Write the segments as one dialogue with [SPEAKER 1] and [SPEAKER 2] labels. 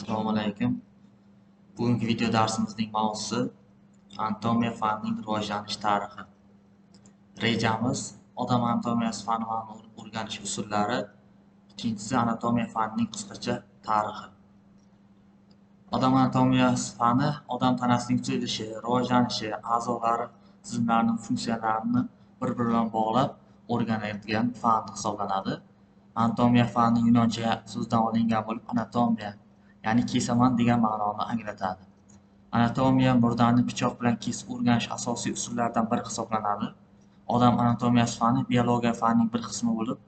[SPEAKER 1] Assalomu alaykum. Bugungi video darsimizning mavzusi anatomiya fanining rivojlanish tarixi. Rejamiz odam anatomiyasi fanini o'rganish usullari, ikkinchisi anatomiya fanining qisqacha tarixi. Odam anatomiyasi fani odam tanasining tuzilishi, rivojlanishi, a'zolari, tizimlarining funksiyalarini bir-biri bilan bog'lab o'rganadigan fan hisoblanadi. Anatomiya fani yunoncha so'zdan olingan bo'lib, anatomiya ya'ni kesaman degan ma'noni anglatadi. Anatomiya murdani pichoq bilan kesib o'rganish asosiy usullaridan biri hisoblanadi. Odam anatomiyasi fani biologiya fanining bir qismi bo'lib,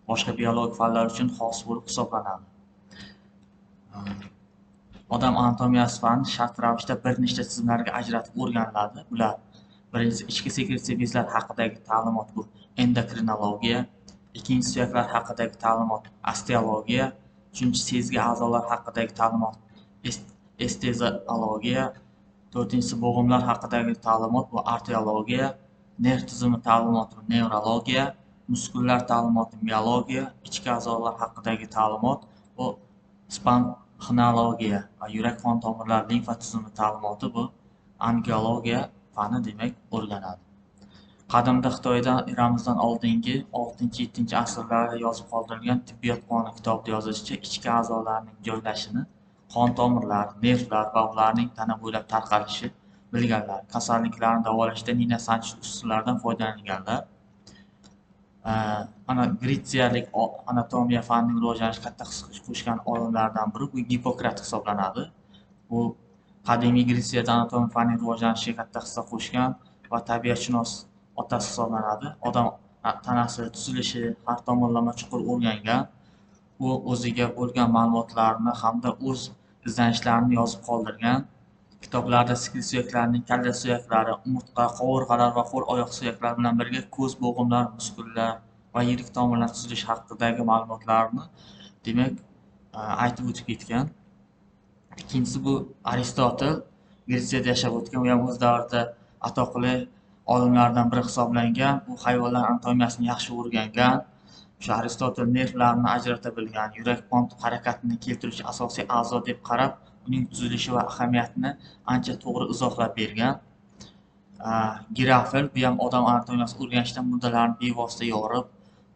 [SPEAKER 1] boshqa biologik fanlar uchun xos bo'lib hisoblanadi. Odam anatomiyasi fani shart ravishda bir nechta tizimlarga ajratib o'rganiladi. Bular birinchisi ichki sekresiya bezlari haqidagi ta'limot, bu endokrinologiya, ikkinchisi suyaklar haqidagi ta'limot, osteologiya, uchinchisi sezgi a'zolar haqidagi ta'limot, esteziologiya, to'rtinchisi bo'g'imlar haqidagi ta'limot, bu arteriologiya, nerv tizimi ta'limoti, nevrologiya, muskullar ta'limoti, miologiya, ichki a'zolar haqidagi ta'limot, bu spanxinologiya va yurak qon tomirlari limfa tizimi ta'limoti, bu angiologiya fani demak o'rganadi. Qadimda Xitoyda eramizdan oldingi 6-7 asrlarda yozib qoldirilgan tibbiyot qonuni kitobida yozilishicha, ichki a'zolarning joylashini, qon tomirlari, nervlar va ularning tana bo'ylab tarqalishi bilganlar. Kasalliklarni davolashda nina sanchish usullaridan foydalanganlar. Gretsiyalik anatomiya fanining rivojlanishiga katta hissa qo'shgan olimlardan biri bu Gippokrat hisoblanadi. Bu qadimiy Gretsiyada anatomiya fanining rivojlanishiga katta hissa qo'shgan va tabiatshunos otasi hisoblanadi. Odam tanasi tuzilishi har tomonlama chuqur o'rgangan. U o'ziga bo'lgan ma'lumotlarni hamda o'z izlanishlarini yozib qoldirgan. Kitoblarda sikil suyaklarining kalla suyaklari, umurtqa, qovurg'alar va qo'l oyoq suyaklari bilan birga ko'z, bo'g'imlar, muskullar va yirik tomirlar tuzilishi haqidagi ma'lumotlarni demak aytib o'tib ketgan. Ikkinchisi bu Aristotel, Gretsiyada yashab o'tgan, u ham o'z davrida atoqli olimlardan biri hisoblangan. Bu hayvonlar anatomiyasini yaxshi o'rgangan. O'sha Aristotel nervlarni ajrata bilgan, yurak qon harakatini keltiruvchi asosiy a'zo deb qarab, uning tuzilishi va ahamiyatini ancha to'g'ri izohlab bergan. Girafel bu ham odam anatomiyasini o'rganishda murdalarni bevosita yorib,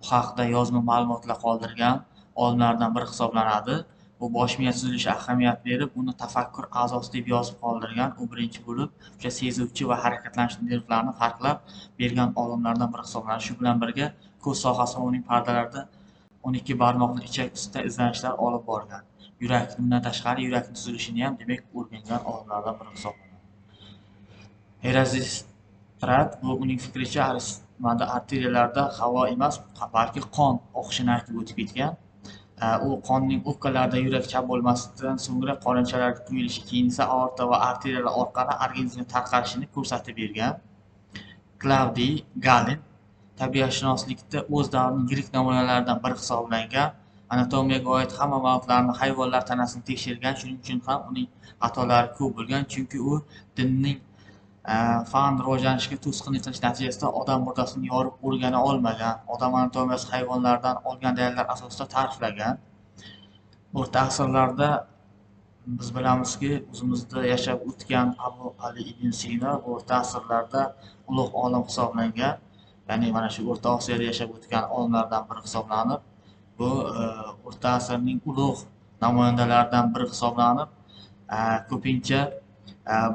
[SPEAKER 1] bu haqida yozma ma'lumotlar qoldirgan olimlardan biri hisoblanadi. Bu bosh miya tuzilishiga ahamiyat berib, uni tafakkur a'zosi deb yozib qoldirgan. U birinchi bo'lib o'sha sezuvchi va harakatlanish nervlarini farqlab bergan olimlardan biri hisoblanadi. Shu bilan birga ko'z sohasi va uning pardalarida 12 barmoqli ichak ustida izlanishlar olib borgan. Yurak, bundan tashqari yurakning tuzilishini ham demak o'rgangan olimlardan biri hisoblanadi. Herazistrat bu uning fikricha arteriyalarda havo emas, balki qon oqishini aytib o'tib ketgan. U qonning o'pkalarida yurak chap bo'lmasdan so'ngra qorinchalarga quyilishi, keyin esa aorta va arteriyalar orqali organizmga tarqalishini ko'rsatib bergan. Klavdiy Galen tabiatshunoslikda o'z davrining yirik namunalaridan biri hisoblangan. Anatomiyaga oid hamma ma'lumotlarni hayvonlar tanasini tekshirgan, shuning uchun ham uning xatolari ko'p bo'lgan, chunki u dinning fan rivojlanishiga to'sqinlik qilish natijasida odam murdasini yorib o'rgana olmagan, odam anatomiyasi hayvonlardan olgan dalillar asosida ta'riflagan. O'rta asrlarda biz bilamizki, o'zimizda yashab o'tgan Abu Ali ibn Sino o'rta asrlarda ulug' olim hisoblangan. Ya'ni mana shu O'rta Osiyoda yashab o'tgan olimlardan biri hisoblanib, bu o'rta asrning ulug' namoyandalaridan biri hisoblanib, ko'pincha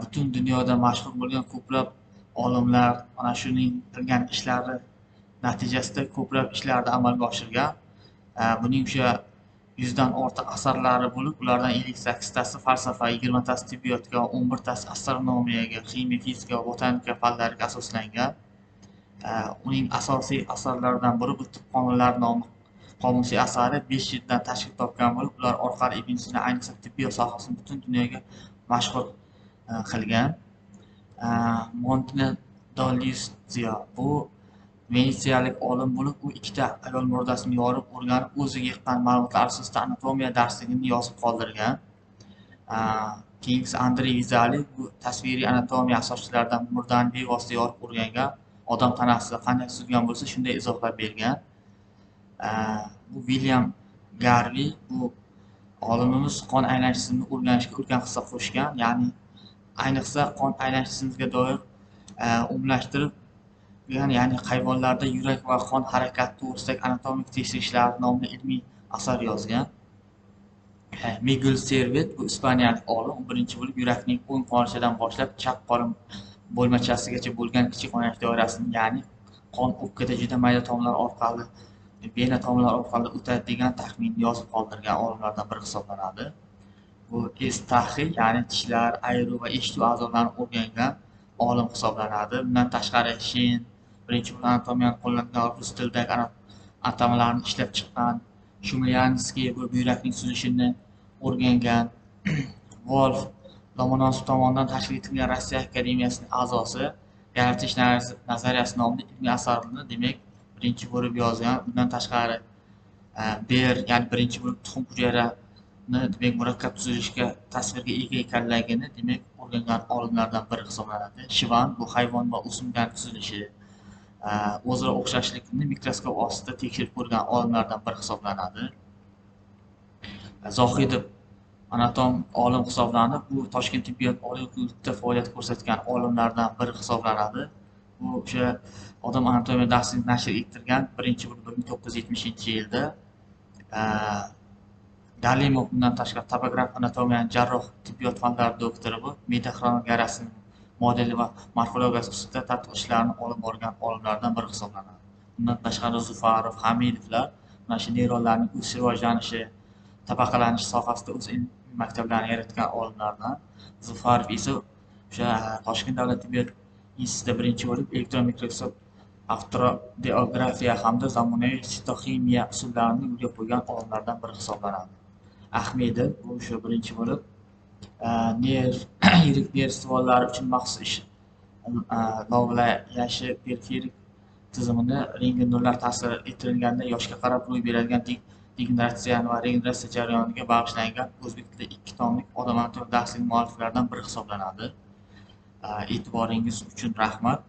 [SPEAKER 1] butun dunyoda mashhur bo'lgan ko'plab olimlar mana shuning qilgan ishlari natijasida ko'plab ishlarni amalga oshirgan. Buning o'sha 100 dan ortiq asarlari bo'lib, ulardan 58 tasi falsafa, 20 tasi tibbiyotga, 11 tasi astronomiyaga, ximiya, fizika va botanika fanlariga asoslangan. Uning asosiy asarlaridan biri bu tib qonunlari nomli qomusiy asari 5 jilddan tashkil topgan bo'lib, ular orqali Ibn Sino ayniqsa tibbiyot sohasini butun dunyoga mashhur qilgan. Montedolizio bu venetsiyalik olim bo'lib, u ikkita ayol murdasini yorib o'rganib, o'ziga yiqqan ma'lumotlar asosida anatomiya darsligini yozib qoldirgan. Keyingisi Andrey Vizali bu tasviriy anatomiya asoschilaridan murdani bevosita yorib o'rgangan. Odam tanasi qanday tuzilgan bo'lsa, shunday izohlab bergan. Bu William Garvey bu Olimimiz qon aylanishini o'rganishga ulkan hissa qo'shgan, ya'ni ayniqsa qon aylanishimizga doir umumlashtirib, ya'ni hayvonlarda yurak va qon harakati to'g'risidagi anatomik tekshirishlar nomli ilmiy asar yozgan. Miguel Servet bu ispaniyalik olim birinchi bo'lib yurakning o'ng qonichidan boshlab chap qorin bo'lmachasigacha bo'lgan kichik qon aylash doirasini, ya'ni qon o'pkada juda mayda tomirlar orqali, vena tomirlar orqali o'tadi degan taxminni yozib qoldirgan olimlardan biri hisoblanadi. Bu Estaxi, ya'ni tishlar, ayru va eshituv a'zolarini o'rgangan olim hisoblanadi. Bundan tashqari Shen birinchi bo'lib anatomiyani qo'llangan rus tilidagi atamalarni ishlab chiqqan. Shumlyanskiy bu buyrakning suzilishini o'rgangan. Wolf Lomonosov tomonidan tashkil etilgan Rossiya akademiyasining a'zosi yaratish nazariyasi nomli ilmiy asarini demak birinchi bo'lib yozgan. Bundan tashqari Ber, ya'ni birinchi bo'lib tuxum hujayrani demak murakkab tuzilishga tasvirga ega ekanligini demak o'rgangan olimlardan biri hisoblanadi. Shivan bu hayvon va o'simliklar tuzilishi, o'zaro o'xshashlikni mikroskop ostida tekshirib ko'rgan olimlardan biri hisoblanadi. Zohidov anatom olim hisoblanib, bu Toshkent tibbiyot oliy institutida faoliyat ko'rsatgan olimlardan biri hisoblanadi. Bu o'sha odam anatomiya darsini nashr ettirgan birinchi bo'lib 1970-yilda. Galimov bundan tashqari topograf anatomiya, jarroh tibbiyot fanlari doktori bo'lib, me'da xronografiyasining modeli va morfologiyasi ustida tadqiq ishlarini olib borgan olimlardan biri hisoblanadi. Bundan tashqari Zufarov, Hamidovlar mana shu neyronlarning o'sish rivojlanishi, tabaqalanish sohasida o'z maktablarini yaratgan olimlardan. Zufarov esa o'sha Toshkent davlat tibbiyot institutida birinchi bo'lib elektron mikroskop, avtoradiografiya hamda zamonaviy sitoximiya usullarini yo'lga qo'ygan olimlardan biri hisoblanadi. Ahmedov bu o'sha birinchi bo'lib yirik nerv стволlari uchun maxsus ish lovlayashi periferik tizimini rentgen nurlar ta'sir ettirilganda yoshga qarab ro'y beradigan degeneratsiya va regeneratsiya jarayoniga bag'ishlangan o'zbek tilida 2 tomlik odam anatomiya darsining mualliflaridan biri hisoblanadi. E'tiboringiz uchun rahmat.